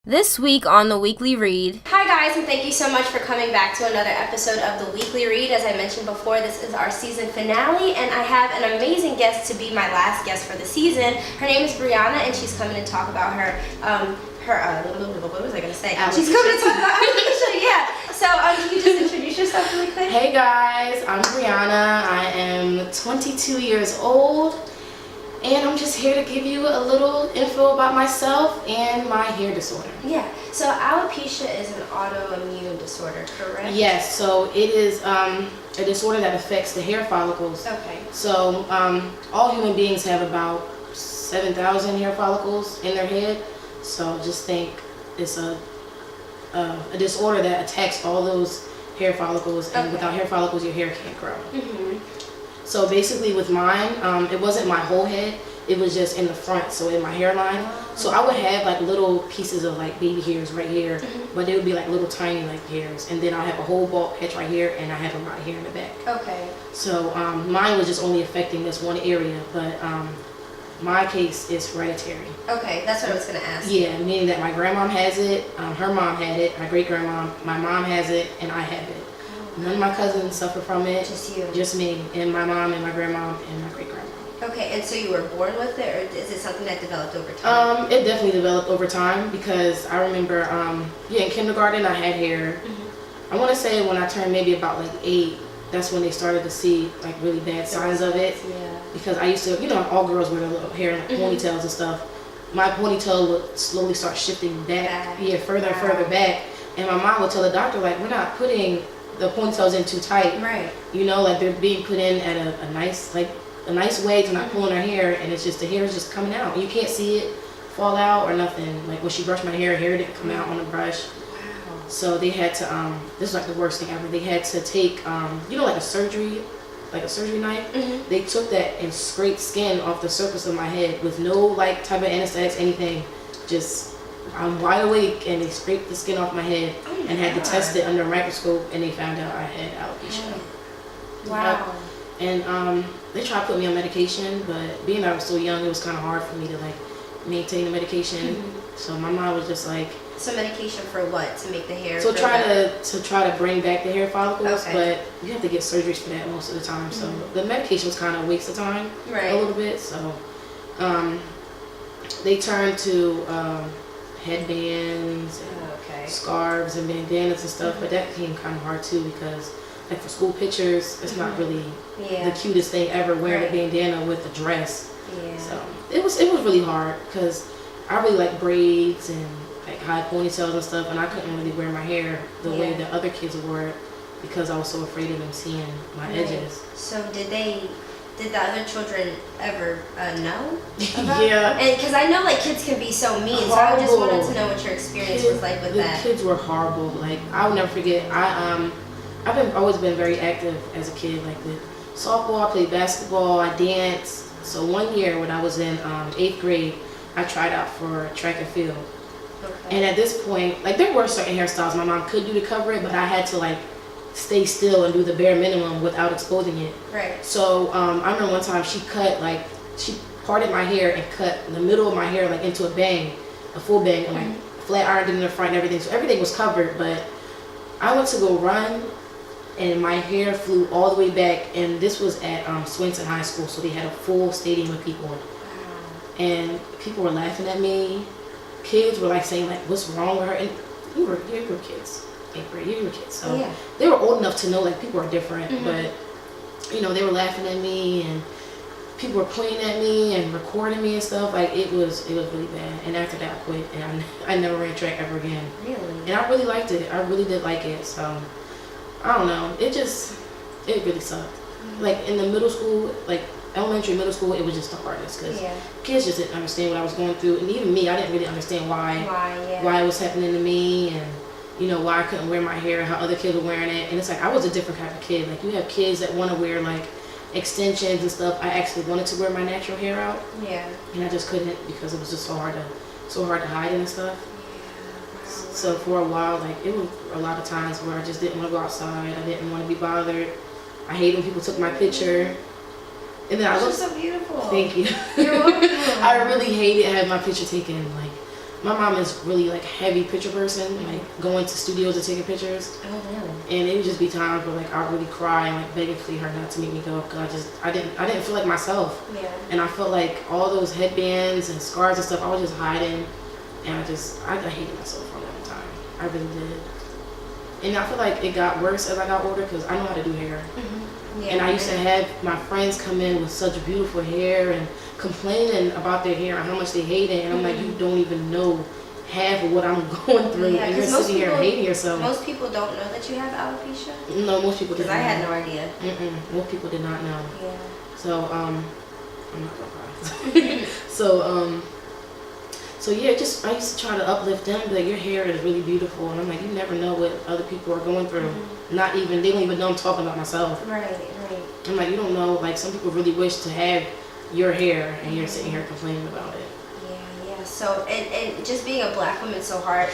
This week on the Weekly Reid. Hi guys, and thank you so much for coming back to another episode of the Weekly Reid. As I mentioned before, this is our season finale, and I have an amazing guest to be my last guest for the season. Her name is Brianna, and she's coming to talk about what was I going to say? Alopecia. She's coming to talk about alopecia, yeah. So can you just introduce yourself really quick? Hey guys, I'm Brianna. I am 22 years old, and I'm just here to give you a little info about myself and my hair disorder. Yeah, so alopecia is an autoimmune disorder, correct? Yes, so it is a disorder that affects the hair follicles. Okay. So all human beings have about 7,000 hair follicles in their head. So just think it's a disorder that attacks all those hair follicles, and without hair follicles, your hair can't grow. Mm-hmm. So basically with mine, it wasn't my whole head, it was just in the front, so in my hairline. So I would have like little pieces of like baby hairs right here, but they would be like little tiny like hairs. And then I have a whole bald patch right here, and I have a lot of hair in the back. Okay. So mine was just only affecting this one area, but my case is hereditary. Okay, that's what I was going to ask. Yeah, meaning that my grandmom has it, her mom had it, my great grandmom, my mom has it, and I have it. None of my cousins suffer from it. Just you. Just me, and my mom, and my grandmom, and my great grandma. Okay, and so you were born with it, or is it something that developed over time? It definitely developed over time, because I remember, in kindergarten I had hair. I want to say when I turned maybe about like 8, that's when they started to see like really bad signs of it. Yeah. Because I used to, all girls wear their little hair in like ponytails and stuff. My ponytail would slowly start shifting back, further and further back. And my mom would tell the doctor, like, we're not putting the ponytails in too tight. Right. Like they're being put in at a nice way to not pulling her hair, and it's just the hair is just coming out. And you can't see it fall out or nothing. Like when she brushed my hair didn't come out on the brush. Wow. So they had to this is like the worst thing ever. They had to take like a surgery knife. They took that and scraped skin off the surface of my head with no like type of anesthetics, anything. Just I'm wide awake, and they scraped the skin off my head and had to test it under a microscope, and they found out I had alopecia. Wow. And they tried to put me on medication, but being that I was so young, it was kind of hard for me to like maintain the medication. So my mom was just like, So medication for what? To make the hair? so try to bring back the hair follicles, Okay. but you have to get surgeries for that most of the time. So the medication was kind of a waste of time Right. a little bit. So they turned to headbands and Okay. scarves and bandanas and stuff, but that became kind of hard too, because like for school pictures, it's not really Yeah. the cutest thing ever, wearing Right. a bandana with a dress. Yeah. So it was really hard, because I really like braids and like high ponytails and stuff, and I couldn't really wear my hair the way Yeah. that other kids wore it, because I was so afraid of them seeing my edges. So did the other children ever know about Yeah. And because I know like kids can be so mean, so I just wanted Horrible. to know what your experience was like with the that. kids were horrible. Like I will never forget. I've always been very active as a kid. Like with softball, I played basketball, I danced. So one year when I was in 8th grade, I tried out for track and field. Okay. And at this point, like there were certain hairstyles my mom could do to cover it, but I had to like stay still and do the bare minimum without exposing it. Right. So I remember one time she parted my hair and cut the middle of my hair like into a bang, a full bang, and like flat ironed it in the front and everything. So everything was covered, but I went to go run, and my hair flew all the way back, and this was at Swinton High School, so they had a full stadium of people, and people were laughing at me. Kids were like saying like, "What's wrong with her?" And you were kids, 8th grade, you were kids, so Yeah. they were old enough to know like people are different, but they were laughing at me, and people were pointing at me and recording me and stuff. Like it was really bad. And after that, I quit, and I never ran track ever again. Really? And I really liked it. I really did like it. So I don't know. It really sucked. Like in the middle school, like elementary, middle school, it was just the hardest, because kids just didn't understand what I was going through, and even me, I didn't really understand why it was happening to me, and why I couldn't wear my hair, how other kids were wearing it. And it's like I was a different type of kid. Like you have kids that want to wear like extensions and stuff. I actually wanted to wear my natural hair out, and I just couldn't, because it was just so hard to hide it and stuff. So for a while, like it was a lot of times where I just didn't want to go outside. I didn't want to be bothered. I hated when people took my picture. And then I looked so beautiful. Thank you. You're welcome. I really hated having my picture taken. Like my mom is really like heavy picture person, like going to studios and taking pictures. Oh, really? And it would just be times where like I would really cry and like beg and plead her not to make me go, because I didn't feel like myself. Yeah. And I felt like all those headbands and scars and stuff, I was just hiding, and I hated myself for a long time. I really did. And I feel like it got worse as I got older, because I know how to do hair. Yeah, and I used to have my friends come in with such beautiful hair and complaining about their hair and how much they hate it. And I'm like, you don't even know half of what I'm going through. Yeah, and you're sitting here hating yourself. Most people don't know that you have alopecia. No, most people didn't. Because I had no idea. Most people did not know. Yeah. So, I'm not gonna cry. So yeah, I used to try to uplift them, but your hair is really beautiful, and I'm like, you never know what other people are going through. They don't even know I'm talking about myself. Right. I'm like, you don't know, like some people really wish to have your hair, and you're sitting here complaining about it. Yeah. So, and just being a black woman is so hard.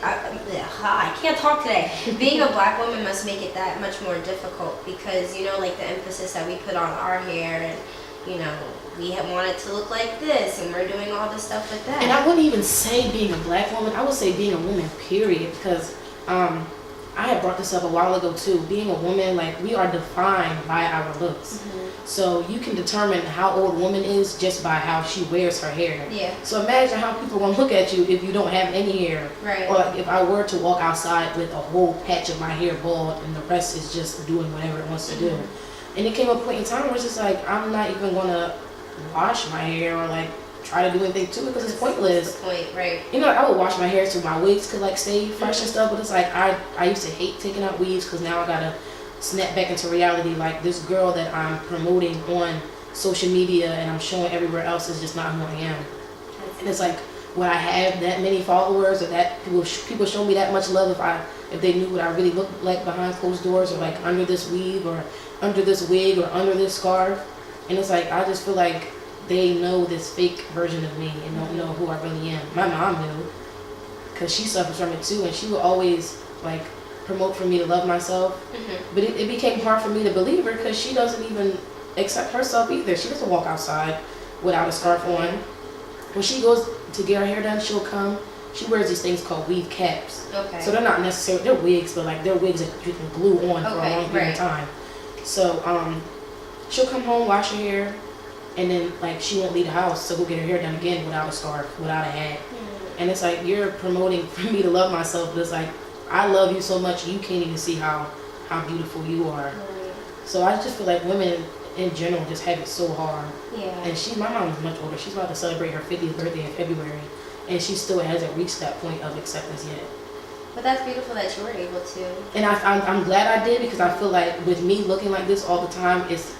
I can't talk today. Being a black woman must make it that much more difficult, because, like the emphasis that we put on our hair, and, we have wanted to look like this, and we're doing all this stuff with that. And I wouldn't even say being a black woman. I would say being a woman, period, because I had brought this up a while ago too. Being a woman, like, we are defined by our looks. So you can determine how old a woman is just by how she wears her hair. Yeah. So imagine how people are gonna look at you if you don't have any hair. Right. Or like if I were to walk outside with a whole patch of my hair bald and the rest is just doing whatever it wants to do. And it came a point in time where it's just like, I'm not even gonna wash my hair or like try to do anything to it, because it's pointless. That's the point, right? I would wash my hair so my wigs could like stay fresh and stuff, but it's like I used to hate taking out weaves, because now I gotta snap back into reality. Like, this girl that I'm promoting on social media and I'm showing everywhere else is just not who I am. And it's like, would I have that many followers, or that people show me that much love if they knew what I really looked like behind closed doors, or like under this weave, or under this wig, or under this scarf? And it's like, I just feel like they know this fake version of me and don't know who I really am. My mom knew, because she suffers from it too, and she would always like promote for me to love myself. But it became hard for me to believe her, because she doesn't even accept herself either. She doesn't walk outside without a scarf on. When she goes to get her hair done, she wears these things called weave caps. Okay. So they're not necessarily, they're wigs, but like they're wigs that you can glue on for a long period of time. So she'll come home, wash her hair, and then like she won't leave the house to go get her hair done again without a scarf, without a hat. And it's like, you're promoting for me to love myself, but it's like, I love you so much you can't even see how beautiful you are. So I just feel like women in general just have it so hard. Yeah. And my mom is much older. She's about to celebrate her 50th birthday in February, and she still hasn't reached that point of acceptance yet. But that's beautiful that you were able to. And I'm glad I did, because I feel like with me looking like this all the time, it's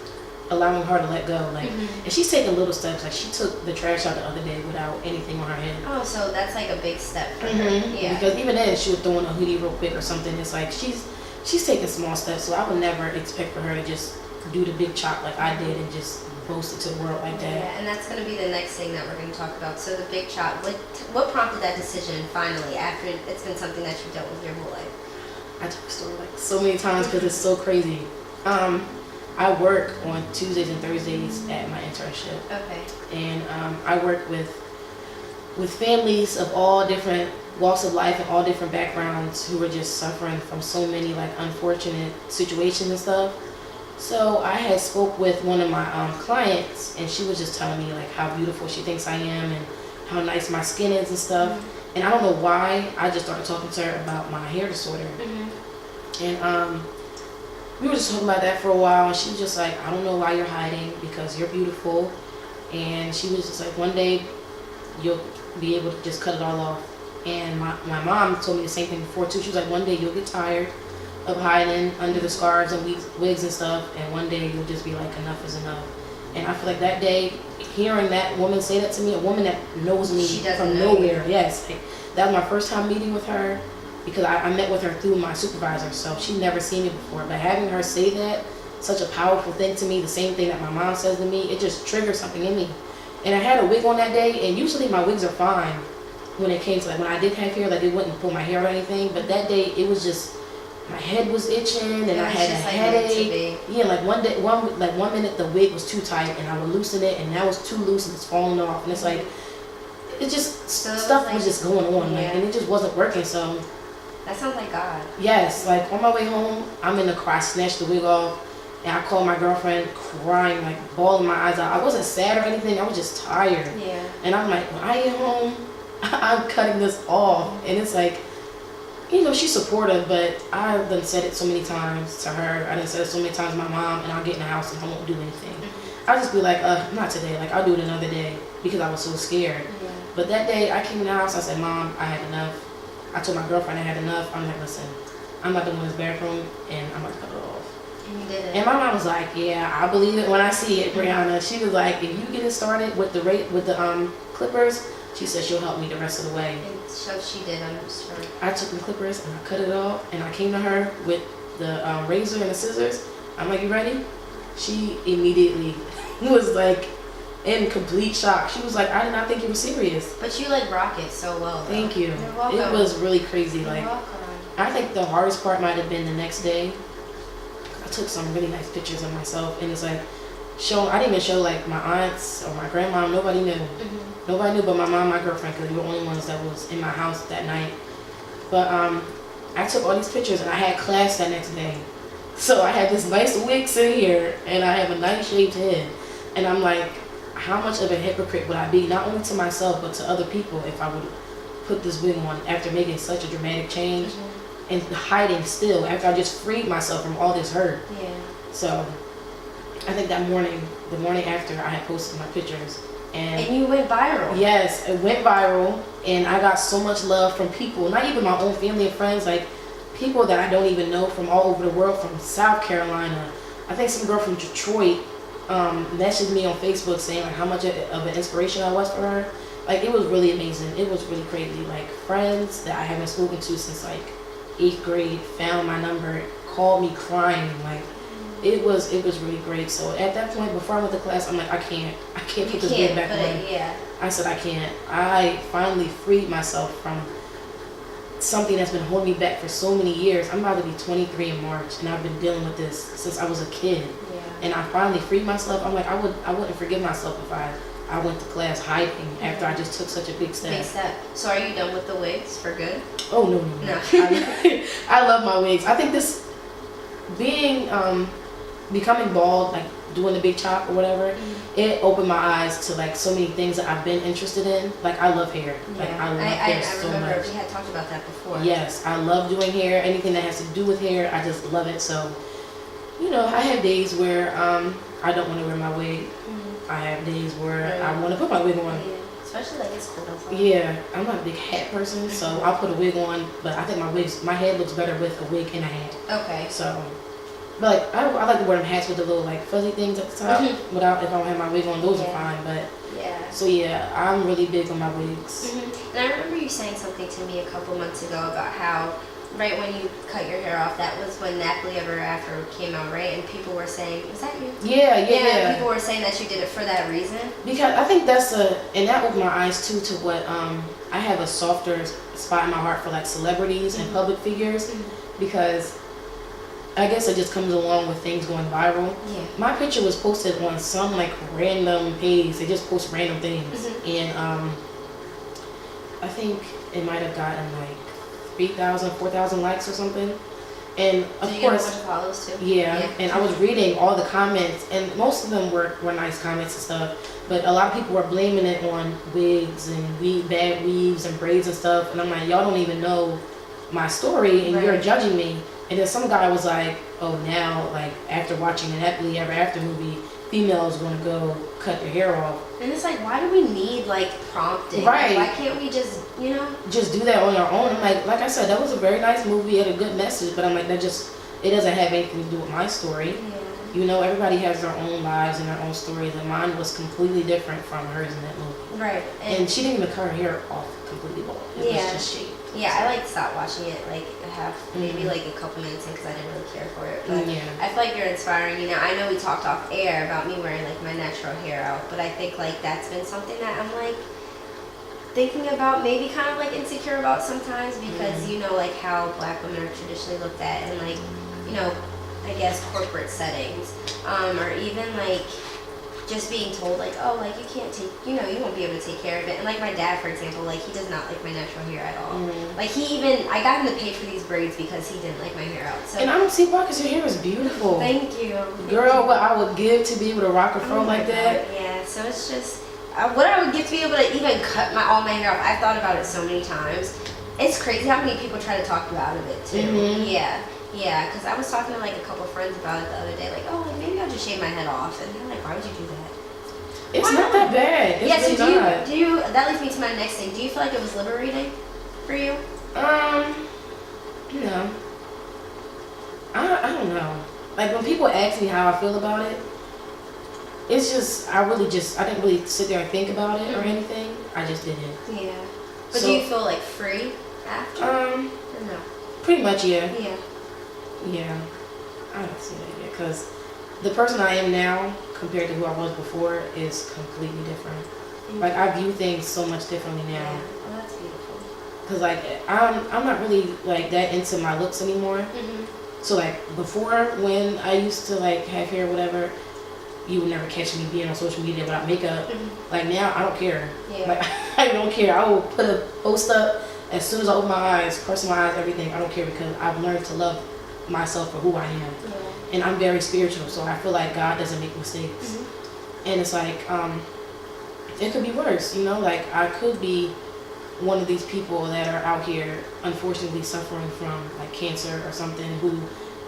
allowing her to let go. Like, and she's taking little steps. Like, she took the trash out the other day without anything on her head. Oh, so that's like a big step for her. Yeah. Because even then, she would throw in a hoodie real quick or something. It's like she's taking small steps. So I would never expect for her to just do the big chop like I did and just boast it to the world like that. Yeah, and that's going to be the next thing that we're going to talk about. So the big chop. What prompted that decision finally, after it's been something that you've dealt with your whole life? I tell the story like so many times because it's so crazy. I work on Tuesdays and Thursdays at my internship. Okay. And I work with families of all different walks of life and all different backgrounds who are just suffering from so many like unfortunate situations and stuff. So I had spoke with one of my clients, and she was just telling me like how beautiful she thinks I am and how nice my skin is and stuff. And I don't know why, I just started talking to her about my hair disorder. And we were just talking about that for a while, and she was just like, I don't know why you're hiding, because you're beautiful. And she was just like, one day you'll be able to just cut it all off. And my mom told me the same thing before too. She was like, one day you'll get tired of hiding under the scarves and wigs and stuff, and one day you'll just be like, enough is enough. And I feel like that day, hearing that woman say that to me, a woman that knows me from nowhere, yes, like, that was my first time meeting with her, because I met with her through my supervisor, so she'd never seen me before. But having her say that, such a powerful thing to me, the same thing that my mom says to me, it just triggered something in me. And I had a wig on that day, and usually my wigs are fine when it came to like when I did have hair, like it wouldn't pull my hair or anything. But that day, it was just, my head was itching, and I had a headache. Yeah, like one minute the wig was too tight, and I would loosen it, and now it's too loose, and it's falling off. And it's like, it just So stuff was just going on, yeah. like, and it just wasn't working. So that sounds like God. yes, like on my way home, I'm in the car. I snatched the wig off, and I called my girlfriend, crying, like bawling my eyes out. I wasn't sad or anything. I was just tired. Yeah. And I'm like, when I get home, I'm cutting this off, and it's like, you know, she's supportive, but I've done said it so many times to her. I done said it so many times to my mom, and I'll get in the house and I won't do anything. I'll just be like, not today. Like, I'll do it another day because I was so scared. Yeah. But that day, I came in the house. I said, Mom, I had enough. I told my girlfriend I had enough. I'm like, listen, I'm not doing this bathroom, and I'm about to cut it off. And you did it. And my mom was like, yeah, I believe it when I see it, Brianna. She was like, if you get it started with the clippers, she said she'll help me the rest of the way. And so she did, I'm sure. I took the clippers and I cut it off, and I came to her with the razor and the scissors. I'm like, you ready? She immediately was like in complete shock. She was like, I did not think you were serious. But you like rock it so well. Though. Thank you. You're welcome. It was really crazy. You're Like, welcome. I think the hardest part might have been the next day. I took some really nice pictures of myself, and it's like, I didn't even show like my aunts or my grandma. Nobody knew. Nobody knew but my mom and my girlfriend, because we were the only ones that was in my house that night. But I took all these pictures, and I had class that next day. So I had this nice wig sitting here, and I have a nice shaved head. And I'm like, how much of a hypocrite would I be, not only to myself, but to other people, if I would put this wig on after making such a dramatic change and hiding still after I just freed myself from all this hurt. Yeah. So I think that morning, the morning after, I had posted my pictures. And you went viral. Yes, it went viral, and I got so much love from people, not even my own family and friends, like people that I don't even know from all over the world, from South Carolina. I think some girl from Detroit messaged me on Facebook saying like how much of an inspiration I was for her. Like, it was really amazing. It was really crazy. Like, friends that I haven't spoken to since like 8th grade found my number, called me crying. Like, it was really great. So at that point, before I went to class, I'm like, I can't put this wig back on. Yeah. I said, I can't. I finally freed myself from something that's been holding me back for so many years. I'm about to be 23 in March, and I've been dealing with this since I was a kid. Yeah. And I finally freed myself. I'm like, I wouldn't forgive myself if I went to class hiding after I just took such a big step. Big step. So are you done with the wigs for good? Oh, no. No. I love my wigs. I think this becoming bald, like doing the big chop or whatever, it opened my eyes to like so many things that I've been interested in. Like, I love hair. Like, I love hair so remember much. we had talked about that before. Yes, I love doing hair. Anything that has to do with hair, I just love it. So, you know, I have days where I don't want to wear my wig. I have days where I want to put my wig on. Yeah. Especially like it's cold outside. Yeah, I'm not a big hat person, so I'll put a wig on. But I think my head looks better with a wig and a hat. Okay. So, but like, I like to wear them hats with the little like fuzzy things at the top. Without, if I don't have my wig on, those are fine. But yeah. So yeah, I'm really big on my wigs. And I remember you saying something to me a couple months ago about how right when you cut your hair off, that was when Nappily Ever After came out, right? And people were saying, was that you? Yeah. People were saying that you did it for that reason. Because I think and that opened my eyes too to what I have a softer spot in my heart for like celebrities and public figures, because I guess it just comes along with things going viral. Yeah. My picture was posted on some like random page. They just post random things, and I think it might have gotten like 3,000, 4,000 likes or something. And of Did you course, get a bunch of follows too? Yeah, and I was reading all the comments, and most of them were nice comments and stuff. But a lot of people were blaming it on wigs and bad weaves and braids and stuff. And I'm like, y'all don't even know my story, and you're judging me. And then some guy was like, oh, now, like, after watching the Happily Ever After movie, females gonna go cut their hair off. And it's like, why do we need, like, prompting? Right. Like, why can't we just, you know? Just do that on our own. I'm like I said, that was a very nice movie, it had a good message, but I'm like, it doesn't have anything to do with my story. Yeah. You know, everybody has their own lives and their own stories, and mine was completely different from hers in that movie. Right. And she didn't even cut her hair off completely bald. It was just shaved. Yeah, I like stopped watching it like maybe like a couple minutes in because I didn't really care for it. But I feel like you're inspiring. You know, I know we talked off air about me wearing like my natural hair out, but I think like that's been something that I'm like thinking about, maybe kind of like insecure about sometimes because you know like how Black women are traditionally looked at and like, you know, I guess corporate settings, or even like just being told like, oh, like you can't take, you know, you won't be able to take care of it. And like my dad, for example, like he does not like my natural hair at all. Like I got him to pay for these braids because he didn't like my hair out. So and I don't see why, because your hair is beautiful. Thank you. Girl, what I would give to be able to rock a fro like that. Yeah, so it's just what I would give to be able to even cut all my hair off. I've thought about it so many times. It's crazy how many people try to talk you out of it too. Yeah, because I was talking to like a couple friends about it the other day, like, oh, like, maybe I'll just shave my head off, and they're like, why would you do that? It's not that bad. It's so really not. do you? That leads me to my next thing. Do you feel like it was liberating for you? You know, I don't know. Like when people ask me how I feel about it, it's just I didn't really sit there and think about it or anything. I just didn't. Yeah. But So, do you feel like free after? Or no. Pretty much, yeah. Yeah. Yeah, I don't see that yet, because the person I am now compared to who I was before is completely different. Like I view things so much differently now. Yeah. Oh, that's beautiful. Cause like I'm not really like that into my looks anymore. So like before, when I used to like have hair, whatever, you would never catch me being on social media without makeup. Like now, I don't care. Yeah. Like I don't care. I will put a post up as soon as I open my eyes, pressing my eyes, everything. I don't care, because I've learned to love myself for who I am. And I'm very spiritual, so I feel like God doesn't make mistakes. And it's like it could be worse, you know, like I could be one of these people that are out here unfortunately suffering from like cancer or something, who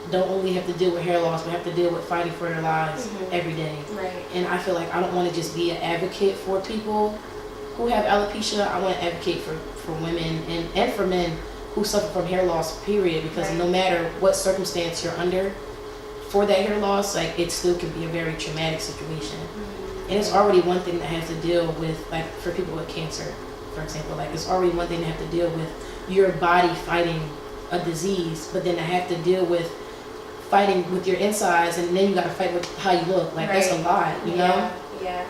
don't only have to deal with hair loss but have to deal with fighting for their lives every day. Right. And I feel like I don't want to just be an advocate for people who have alopecia. I want to advocate for women and for men who suffer from hair loss, period, because no matter what circumstance you're under for that hair loss, like it still can be a very traumatic situation. And it's already one thing that has to deal with, like for people with cancer, for example, like it's already one thing to have to deal with your body fighting a disease, but then to have to deal with fighting with your insides, and then you got to fight with how you look. Like that's a lot, you know? Yeah.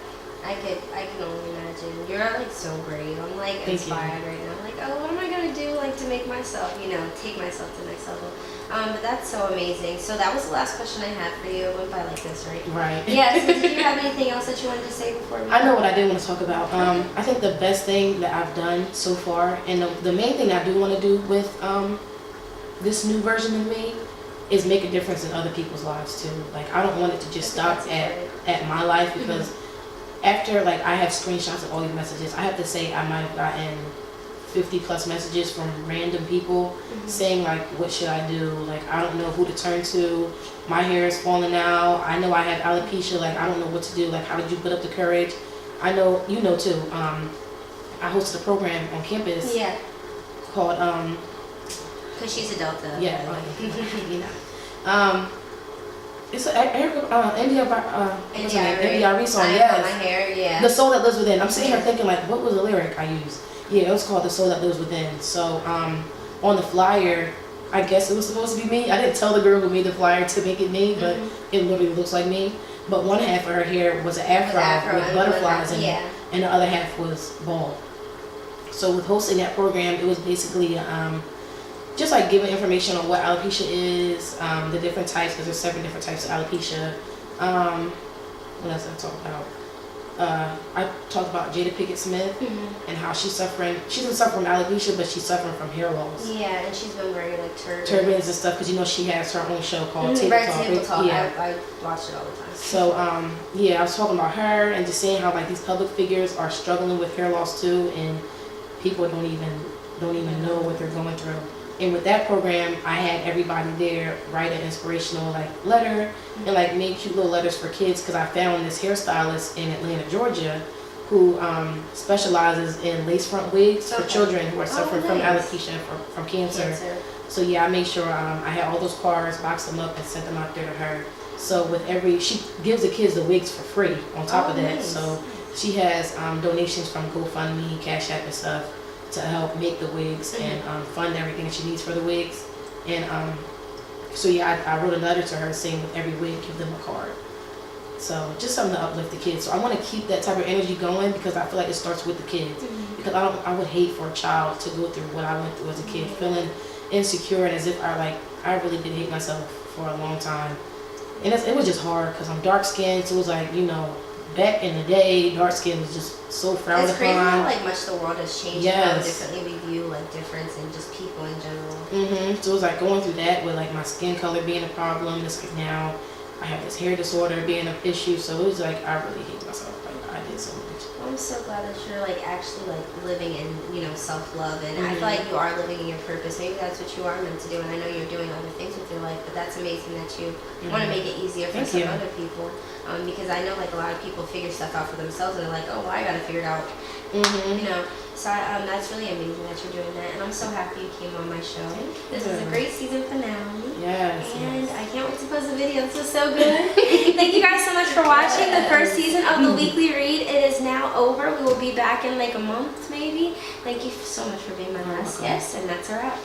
I can only imagine. You're like so brave. I'm like inspired right now. I'm like, oh, what am I gonna do like to make myself, you know, take myself to the next level? But that's so amazing. So that was the last question I had for you. It went by like this, right? Right. Yeah. So did you have anything else that you wanted to say before we? I know what I did want to talk about. I think the best thing that I've done so far, and the main thing I do want to do with this new version of me, is make a difference in other people's lives too. Like I don't want it to just stop at my life, because after like I have screenshots of all these messages, I have to say I might have gotten 50 plus messages from random people saying like, what should I do? Like I don't know who to turn to. My hair is falling out. I know I have alopecia. Like I don't know what to do. Like how did you put up the courage? I know you know too. I hosted a program on campus. Called Because she's a Delta. Yeah. You know. It's an NDRE song. Yes. My hair, The Soul That Lives Within. I'm sitting here thinking like, what was the lyric I used? Yeah, it was called The Soul That Lives Within. So on the flyer, I guess it was supposed to be me. I didn't tell the girl who made the flyer to make it me, but it literally looks like me. But one half of her hair was an afro with butterflies in it, and the other half was bald. So with hosting that program, it was basically just like giving information on what alopecia is, the different types, because there's 7 different types of alopecia. What else did I talk about? I talked about Jada Pinkett Smith and how she's suffering. She doesn't suffer from alopecia, but she's suffering from hair loss. Yeah, and she's been wearing like turbans and stuff, because you know she has her own show called Table Talk. Yeah, I watch it all the time. So I was talking about her and just saying how like these public figures are struggling with hair loss too, and people don't even know what they're going through. And with that program, I had everybody there write an inspirational like letter and like make cute little letters for kids, because I found this hairstylist in Atlanta, Georgia, who specializes in lace front wigs for children who are suffering from alopecia and from cancer. So yeah, I made sure I had all those cards, boxed them up, and sent them out there to her. So with she gives the kids the wigs for free on top of that. Nice. So she has donations from GoFundMe, Cash App and stuff to help make the wigs and fund everything that she needs for the wigs. And so yeah, I wrote a letter to her saying with every wig, give them a card. So just something to uplift the kids. So I want to keep that type of energy going, because I feel like it starts with the kids. Because I would hate for a child to go through what I went through as a kid, feeling insecure and as if I really did hate myself for a long time. And it was just hard, because I'm dark skinned, so it was like, you know, back in the day, dark skin was just so frowned upon. It's crazy how like much the world has changed. Yes. How differently we view like difference in just people in general. So it was like going through that with like my skin color being a problem. It's like now I have this hair disorder being an issue. So it was like I really hate myself. Like I did so much. I'm so glad that you're like actually like living in, you know, self-love, and I feel like you are living in your purpose. Maybe that's what you are meant to do, and I know you're doing other things with your life, but that's amazing that you want to make it easier for some other people, because I know like a lot of people figure stuff out for themselves and they're like, oh well, I gotta figure it out, you know. So that's really amazing that you're doing that, and I'm so happy you came on my show. This is a great season finale. Yes. And I can't wait to post the video. This was so good. Thank you guys so much for watching the first season of the Weekly Reid. It is now over. We will be back in like a month maybe. Thank you so much for being my last guest, and that's a wrap.